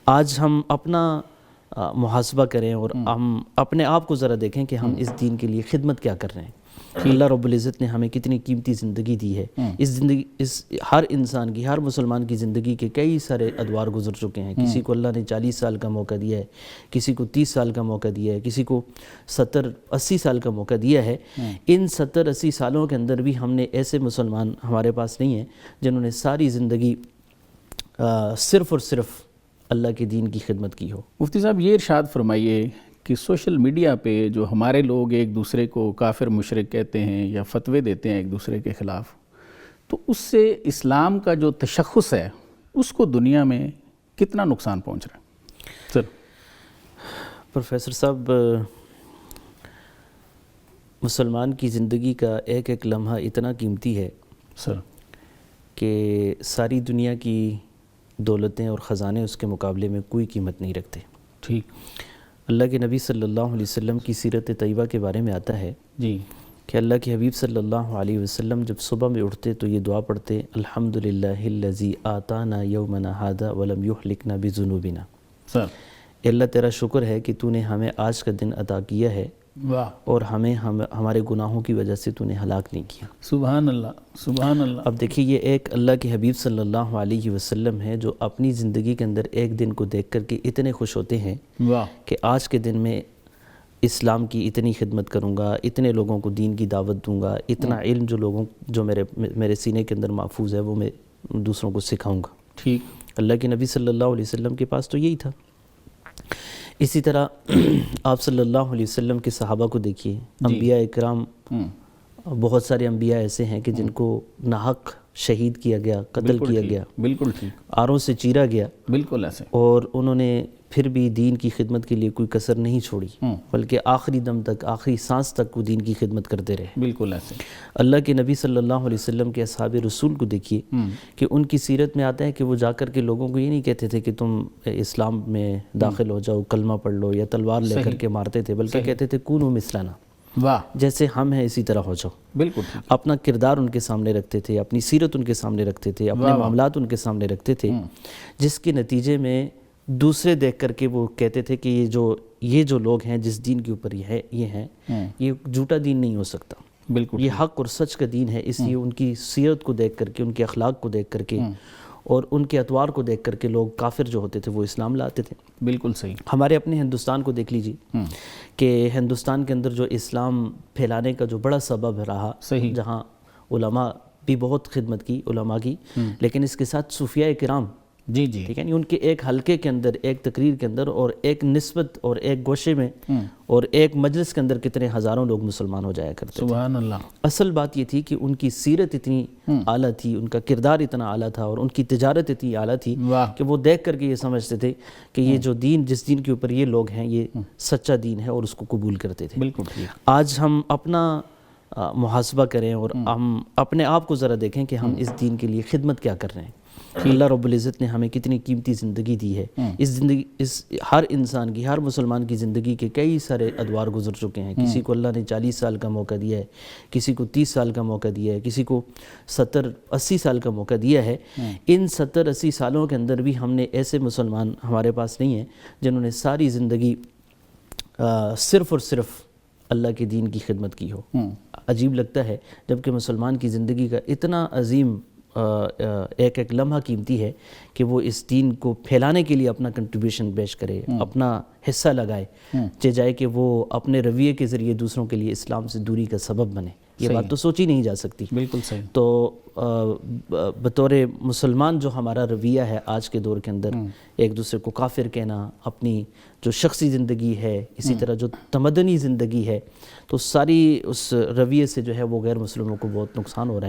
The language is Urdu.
آج ہم اپنا محاسبہ کریں اور ہم اپنے آپ کو ذرا دیکھیں کہ ہم اس دین کے لیے خدمت کیا کر رہے ہیں۔ اللہ رب العزت نے ہمیں کتنی قیمتی زندگی دی ہے۔ اس ہر انسان کی، ہر مسلمان کی زندگی کے کئی سارے ادوار گزر چکے ہیں۔ کسی کو اللہ نے 40 سال کا موقع دیا ہے، کسی کو 30 سال کا موقع دیا ہے، کسی کو 70-80 سال کا موقع دیا ہے۔ ان 70-80 سالوں کے اندر بھی ہم نے ایسے مسلمان ہمارے پاس نہیں ہیں جنہوں نے ساری زندگی صرف اور صرف اللہ کے دین کی خدمت کی ہو۔ مفتی صاحب یہ ارشاد فرمائیے کہ سوشل میڈیا پہ جو ہمارے لوگ ایک دوسرے کو کافر مشرک کہتے ہیں یا فتوے دیتے ہیں ایک دوسرے کے خلاف، تو اس سے اسلام کا جو تشخص ہے اس کو دنیا میں کتنا نقصان پہنچ رہا ہے؟ سر پروفیسر صاحب، مسلمان کی زندگی کا ایک ایک لمحہ اتنا قیمتی ہے سر کہ ساری دنیا کی دولتیں اور خزانے اس کے مقابلے میں کوئی قیمت نہیں رکھتے۔ ٹھیک۔ اللہ کے نبی صلی اللہ علیہ وسلم کی سیرت طیبہ کے بارے میں آتا ہے جی کہ اللہ کے حبیب صلی اللہ علیہ وسلم جب صبح میں اٹھتے تو یہ دعا پڑھتے، الحمدللہ الذی آتانا یومنا ھذا ولم یہلکنا بذنوبنا۔ سر اے اللہ تیرا شکر ہے کہ تو نے ہمیں آج کا دن عطا کیا ہے واہ، اور ہمیں ہمارے گناہوں کی وجہ سے تو نے ہلاک نہیں کیا۔ سبحان اللہ سبحان اللہ۔ اب دیکھیے، یہ ایک اللہ کے حبیب صلی اللہ علیہ وسلم ہے جو اپنی زندگی کے اندر ایک دن کو دیکھ کر کے اتنے خوش ہوتے ہیں واہ، کہ آج کے دن میں اسلام کی اتنی خدمت کروں گا، اتنے لوگوں کو دین کی دعوت دوں گا، اتنا علم جو میرے سینے کے اندر محفوظ ہے وہ میں دوسروں کو سکھاؤں گا۔ ٹھیک۔ اللہ کے نبی صلی اللہ علیہ وسلم کے پاس تو یہی تھا۔ اسی طرح آپ صلی اللہ علیہ وسلم کے صحابہ کو دیکھیے، انبیاء اکرام، بہت سارے انبیاء ایسے ہیں کہ جن کو ناحق شہید کیا گیا، قتل کیا گیا، بالکل ٹھیک، آروں سے چیرا گیا، بالکل ایسے۔ اور انہوں نے پھر بھی دین کی خدمت کے لیے کوئی کسر نہیں چھوڑی، بلکہ آخری دم تک، آخری سانس تک وہ دین کی خدمت کرتے رہے۔ بالکل ایسے۔ اللہ کے نبی صلی اللہ علیہ وسلم کے اصحاب رسول کو دیکھیے کہ ان کی سیرت میں آتا ہے کہ وہ جا کر کے لوگوں کو یہ نہیں کہتے تھے کہ تم اسلام میں داخل ہو جاؤ، کلمہ پڑھ لو، یا تلوار لے کر کے مارتے تھے، بلکہ کہتے تھے کونوا مثلنا، واہ، جیسے ہم ہیں اسی طرح ہو جاؤ۔ بالکل ٹھیک۔ اپنا کردار ان کے سامنے رکھتے تھے، اپنی سیرت ان کے سامنے رکھتے تھے، اپنے معاملات ان کے سامنے رکھتے تھے، جس کے نتیجے میں دوسرے دیکھ کر کے وہ کہتے تھے کہ یہ جو لوگ ہیں جس دین کے اوپر یہ ہیں، یہ جھوٹا دین نہیں ہو سکتا، بالکل یہ حق اور سچ کا دین ہے۔ اس لیے ان کی سیرت کو دیکھ کر کے، ان کے اخلاق کو دیکھ کر کے اور ان کے اطوار کو دیکھ کر کے لوگ کافر جو ہوتے تھے وہ اسلام لاتے تھے۔ بالکل صحیح۔ ہمارے اپنے ہندوستان کو دیکھ لیجیے کہ ہندوستان کے اندر جو اسلام پھیلانے کا جو بڑا سبب رہا، صحیح، جہاں علماء بھی بہت خدمت کی، علماء کی، لیکن اس کے ساتھ صوفیاء کرام، جی جی، ٹھیک ہے، ان کے ایک حلقے کے اندر، ایک تقریر کے اندر اور ایک نسبت اور ایک گوشے میں اور ایک مجلس کے اندر کتنے ہزاروں لوگ مسلمان ہو جایا کرتے تھے۔ سبحان اللہ۔ اصل بات یہ تھی کہ ان کی سیرت اتنی اعلیٰ تھی، ان کا کردار اتنا اعلیٰ تھا اور ان کی تجارت اتنی اعلیٰ تھی کہ وہ دیکھ کر کے یہ سمجھتے تھے کہ یہ جو دین، جس دین کے اوپر یہ لوگ ہیں، یہ سچا دین ہے، اور اس کو قبول کرتے تھے۔ بالکل ٹھیک۔ آج ہم اپنا محاسبہ کریں اور ہم اپنے آپ کو ذرا دیکھیں کہ ہم اس دین کے لیے خدمت کیا کر رہے ہیں۔ اللہ رب العزت نے ہمیں کتنی قیمتی زندگی دی ہے۔ اس ہر انسان کی، ہر مسلمان کی زندگی کے کئی سارے ادوار گزر چکے ہیں۔ کسی کو اللہ نے 40 سال کا موقع دیا ہے، کسی کو 30 سال کا موقع دیا ہے، کسی کو 70-80 سال کا موقع دیا ہے۔ ان 70-80 سالوں کے اندر بھی ہم نے ایسے مسلمان ہمارے پاس نہیں ہیں جنہوں نے ساری زندگی صرف اور صرف اللہ کے دین کی خدمت کی ہو۔ عجیب لگتا ہے جبکہ مسلمان کی زندگی کا اتنا عظیم ایک ایک لمحہ قیمتی ہے کہ وہ اس دین کو پھیلانے کے لیے اپنا کنٹریبیوشن پیش کرے، اپنا حصہ لگائے، جائے کہ وہ اپنے رویے کے ذریعے دوسروں کے لیے اسلام سے دوری کا سبب بنے۔ یہ بات تو سوچی نہیں جا سکتی۔ بالکل صحیح۔ تو بطور مسلمان جو ہمارا رویہ ہے آج کے دور کے اندر، ایک دوسرے کو کافر کہنا، اپنی جو شخصی زندگی ہے، اسی طرح جو تمدنی زندگی ہے، تو ساری اس رویے سے جو ہے وہ غیر مسلموں کو بہت نقصان ہو رہا ہے۔